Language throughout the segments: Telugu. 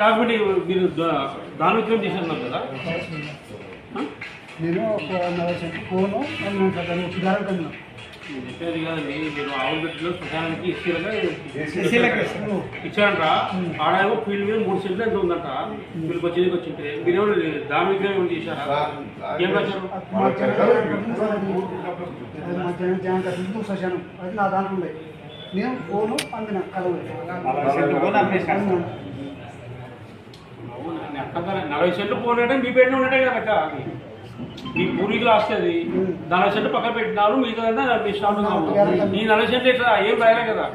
డాక్యుమెంట్ మీరు దాని విక్రయం చేసేస్తున్నారు కదా. నేను ఫోను చెప్పేది కదండి, మీరు ఆవులబెట్టిలో శ్మశానానికి ఇస్సీలుగా ఇచ్చారంట. ఆడేమో ఫీల్డ్ మీద 3 సెంట్లు ఎంత ఉందంట. వీళ్ళకి వచ్చేది వచ్చింటే మీరేమో దాని విక్రయం ఏమైనా చేశారా? ఏం రాశారు? శ్మశానం అది నా దాంట్లో ఉండే. నేను ఫోను అందిన కలవ 40 సెంట్లు పోనంటే మీ పేరులో ఉన్నట్టే కదా. అది మీ పూర్వీకులు వస్తుంది. 40 సెంట్లు పక్కన పెట్టినారు, మిగతా మీ స్టాండ్ ఈ 40 సెంట్లు ఇట్లా ఏం రాయలే కదా.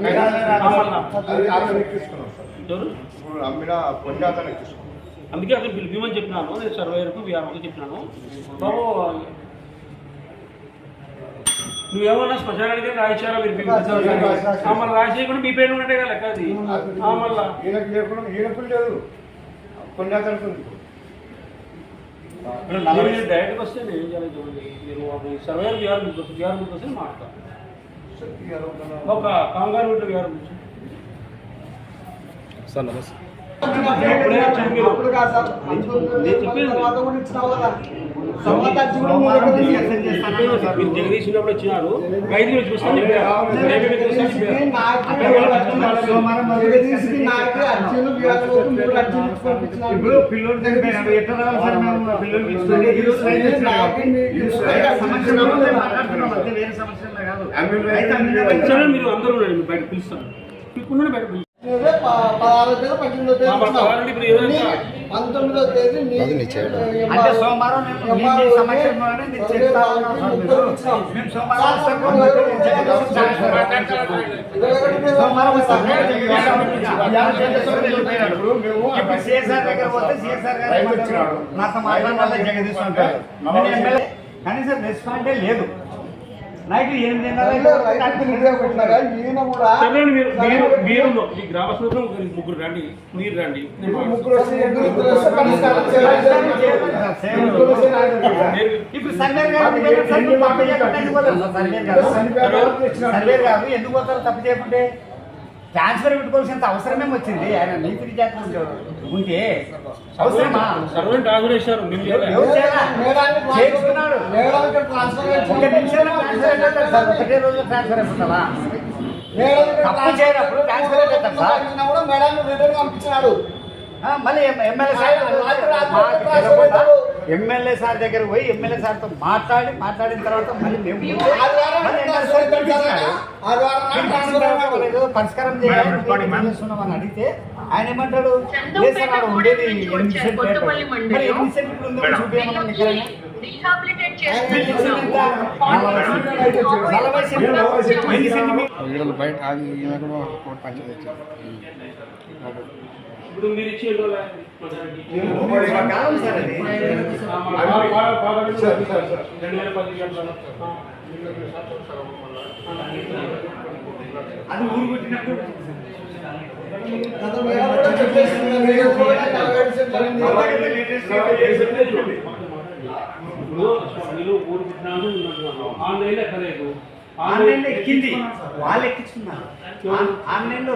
అందుకే అతను పిలిపిమని చెప్పినాను. నేను సర్వేయర్కు వీఆర్ఓకి చెప్పినాను. బాబు నువ్వేమన్నా శ్మశానానికి రాయించారా? మీరు మళ్ళీ రాసేయకుండా మీ పేరు ఉన్నట్టే కదా లెక్క. అది మళ్ళీ డైరెక్ట్గా వస్తే నేను ఏం చేయాలి చూడండి. మీరు సర్వేయర్ వీఆర్ ముందుకు వస్తే మాట్లాడతాను. ఒక కాంగారు ఉంటే వీఆర్ ముందు సార్ నమస్తే. అప్పుడు కాదు సార్, తర్వాత కూడా ఇచ్చినావు కదా. మీరు జగదీశ్వరుడు వచ్చినారు, 5 రోజులు చూస్తాను మీరు అందరూ బయట పిలుస్తాను. పిలుపున్నాడు బయట పిలుస్తాను. 16వ తేదీ 18వ తేదీ 19వ తేదీ అంటే సోమవారం సిఎస్ఆర్ దగ్గర పోతే సిఎస్ఆర్ గారు నాతో మాట్లాడాలి జగదీశ్వర్ కనీసం రెస్పాండే లేదు. నైట్ 8:30 ఈయన కూడా ముగ్గురు రండి, మీరు రండి. ఇప్పుడు సర్వేర్ గారు ఎందుకు పోతారు తప్పు చేయకుంటే? ట్రాన్స్ఫర్ పెట్టుకోవాల్సినంత అవసరమే వచ్చింది. ఆయన నీతి జాతర ఉంటే అవసరమా? సర్వెంట్ ఆగురేశారు చేయించుకున్నాడు. 1 నిమిషంలో ట్రాన్స్ఫర్ ఒకటే రోజులో ట్రాన్స్ఫర్ అయిపోతావా? తప్పు చేయనప్పుడు ట్రాన్స్ఫర్ అయిపోతాం సార్. Madam return పంపించినాడు. మళ్ళీ ఎమ్మెల్యే సార్ దగ్గర పోయి ఎమ్మెల్యే సార్తో మాట్లాడిన తర్వాత మళ్ళీ మేము పరిష్కారం చేయాలని అడిగితే ఆయన ఏమంటాడు, లేదు సార్ అక్కడ ఉండేది 8 సెంట్లు. మరి 8 సెంట్లు ఉందో చూపించమని 40 సెంట్లు బయట ఇప్పుడు మీరు ఇచ్చే అది ఊరు కొట్టినప్పుడు ఊరు పుట్టినాను ఆన్లైన్ ఎక్కలేదు. ఆన్లైన్లో ఎక్కింది, వాళ్ళు ఎక్కించుకున్నారు. ఆన్లైన్లో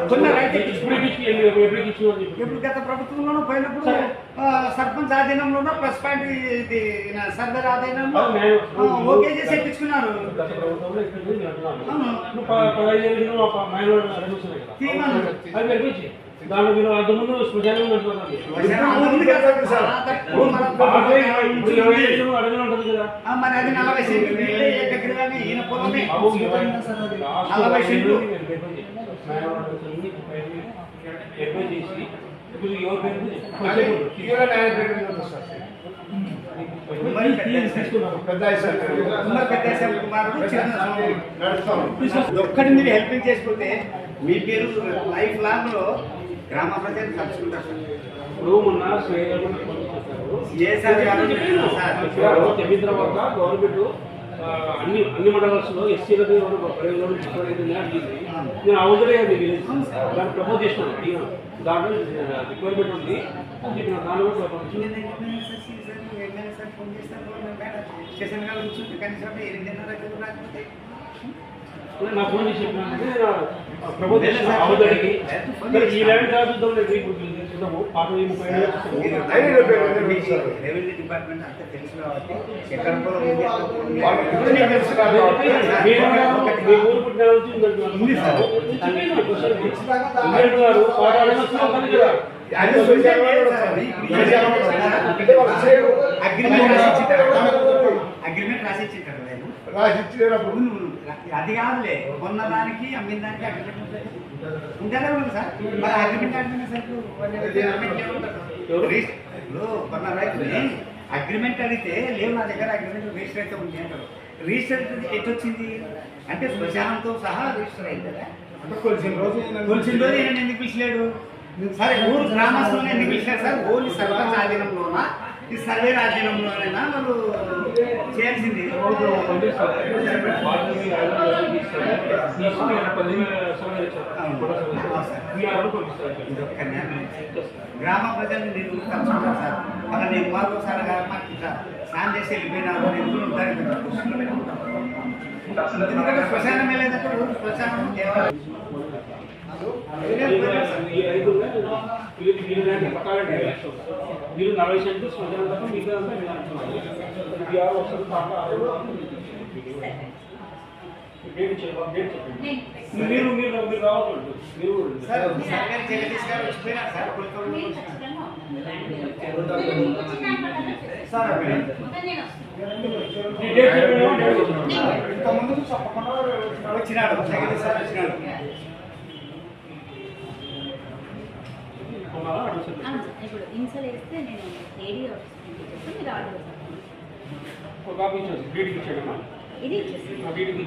ఎప్పుడు గత ప్రభుత్వంలోనూ పోయినప్పుడు సర్పంచ్ ఆధీనంలోనూ ప్లస్ పాయింట్ ఇది సర్వేర్ ఆధీనంలో ఓకే చేసి ఎక్కించుకున్నారు. దాని మీరు అంతకుముందు శ్మశానం ఉంటుంది కదా. మరి అది 40 సెంట్లు ఈయన పొలమే 40 సెంట్లు. చేసి ఇప్పుడు ఒక్కటి మీరు హెల్పింగ్ చేసుకుంటే మీ పేరు లైఫ్ లాంగ్ లో గ్రామ ప్రజలు కలుసుకుంటారు. ఇప్పుడు మొన్న తర్వాత గవర్నమెంట్ అన్ని మండలాల్లో ఎస్సీలకు నేను అవసరం దాన్ని ప్రపోజ్ చేసినాను. దాంట్లో రిక్వైర్మెంట్ ఉంది చెప్పిన దానిలో స్టేషన్ కూర్చుంటే కనీసం 8:30 రాకపోతే నా ఫోన్ చేసి చెప్పినంటే ప్రభుత్వం అవతడికి ఈ లెవెల్ జాబ్ చూద్దాం లేదు ఇప్పుడు చూద్దాము పాత 30 రెవెన్యూ డిపార్ట్మెంట్ అంతా తెలుసు కాబట్టి ఎక్కడ కూడా ఉంది. మీ ఊరు పుట్టిన నుంచి ఉంది సార్ పాట అడగచ్చు కదా అగ్రిమెంట్ రాసిచ్చింటారు అది కాదులే కొన్న దానికి అమ్మిన దానికి అగ్రిమెంట్ ఉంటేనే ఉంది సార్. మరి అగ్రిమెంట్ కొన్న రైతుని అగ్రిమెంట్ అడిగితే లేవు నా దగ్గర అగ్రిమెంట్ రిజిస్టర్ అయితే ఉంది అంటారు. రిజిస్టర్ ఎటు వచ్చింది అంటే శ్మశానంతో సహా రిజిస్టర్ అయింది కదా. కొలిసిన రోజు ఈయన ఎందుకు పిలిచలేడు? సరే ఊరు గ్రామస్తులను ఎందుకు పిలిచారు సార్? ఓన్లీ సర్పంచ్ ఆధీనంలోనా ఈ సర్వే ఆధీనంలోనైనా వాళ్ళు చేయాల్సింది? గ్రామ ప్రజల్ని నేను కలుసుకుంటాను సార్. అలా నేను మరోసారి మాకు ఇట్లా స్నానం చేసి వెళ్ళిపోయినారు నేను ఎందుకంటే శ్మశానం లేదంటే ఊరు శ్మశానం దేవాలయం మీరు 40 సెంట్లు శ్మశానం తప్ప మిగతా మీరు మీరు మీరు రావాలి మీరు వచ్చినాడు ఇప్పుడు ఇన్సల్ వేస్తే నేను ఏడీ చెప్పి మీరు ఆర్డర్ ఒక కాపీ ఇచ్చేసి డీడీకి ఇచ్చాడు ఇది ఇచ్చేసి డీడీకి